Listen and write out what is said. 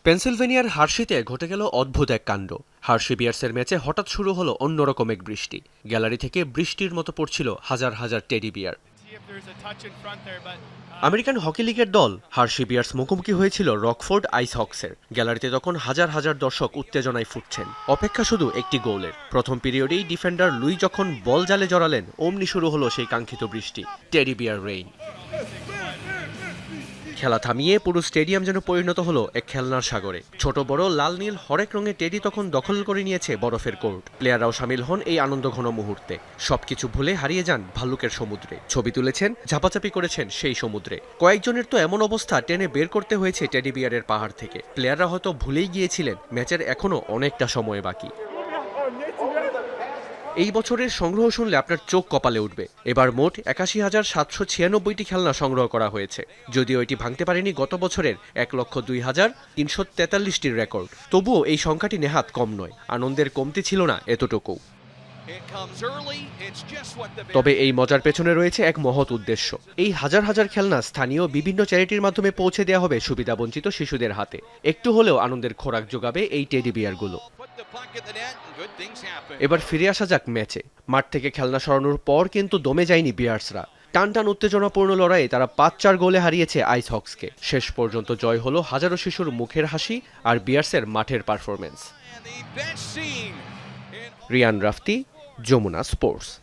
পেনসিলভেনিয়ার হার্শিতে ঘটে গেল অদ্ভুত এক কাণ্ড। হার্শি বিয়ার্সের ম্যাচে হঠাৎ শুরু হলো অন্যরকম এক বৃষ্টি। গ্যালারি থেকে বৃষ্টির মতো পড়ছিল হাজার হাজার টেডি বিয়ার। আমেরিকান হকি লিগের দল হার্শি বিয়ার্স মুখোমুখি হয়েছিল রকফোর্ড আইস হকসের। গ্যালারিতে তখন হাজার হাজার দর্শক উত্তেজনায় ফুটছেন, অপেক্ষা শুধু একটি গোলের। প্রথম পিরিয়ডেই ডিফেন্ডার লুই যখন বল জালে জড়ালেন, অমনি শুরু হলো সেই কাঙ্ক্ষিত বৃষ্টি, টেডি বিয়ার রেইন। খেলা থামিয়ে পুরো স্টেডিয়াম যেন পরিণত হলো এক খেলনার সাগরে। ছোট বড় লাল নীল হরেক রঙের টেডি তখন দখল করে নিয়েছে বরফের কোর্ট। প্লেয়াররাও সামিল হন এই আনন্দঘন মুহূর্তে। সবকিছু ভুলে হারিয়ে যান ভাল্লুকের সমুদ্রে। ছবি তুলেছেন, ঝাপাঝাপি করেছেন সেই সমুদ্রে। কয়েকজনের তো এমন অবস্থা, টেনে বের করতে হয়েছে টেডি বিয়ারের পাহাড় থেকে। প্লেয়াররা হয়তো ভুলেই গিয়েছিলেন ম্যাচের এখনো অনেকটা সময় বাকি। এই বছরের সংগ্রহ শুনলে আপনার চোখ কপালে উঠবে। এবার মোট ৮১,৭৯৬টি খেলনা সংগ্রহ করা হয়েছে। যদিও এটি ভাঙতে পারেনি গত বছরের ১,০২,৩৪৩টির রেকর্ড, তবুও এই সংখ্যাটি নেহাত কম নয়। আনন্দের কমতি ছিল না এতটুকু। তবে এই মজার পেছনে রয়েছে এক মহৎ উদ্দেশ্য। এই হাজার হাজার খেলনা স্থানীয় বিভিন্ন চ্যারিটির মাধ্যমে পৌঁছে দেওয়া হবে সুবিধাবঞ্চিত শিশুদের হাতে। একটু হলেও আনন্দের খোরাক যোগাবে এই টেডি বিয়ারগুলো। এবার ফিরে আসা যাক ম্যাচে। মাঠ থেকে খেলনা সরানোর পর কিন্তু দমে যায়নি বিয়ার্সরা। টান টান উত্তেজনাপূর্ণ লড়াইয়ে তারা ৫-৪ গোলে হারিয়েছে আইস হকসকে। শেষ পর্যন্ত জয় হলো হাজারো শিশুর মুখের হাসি আর বিয়ার্সের মাঠের পারফরমেন্স। রিয়ান রাফতি, যমুনা স্পোর্টস।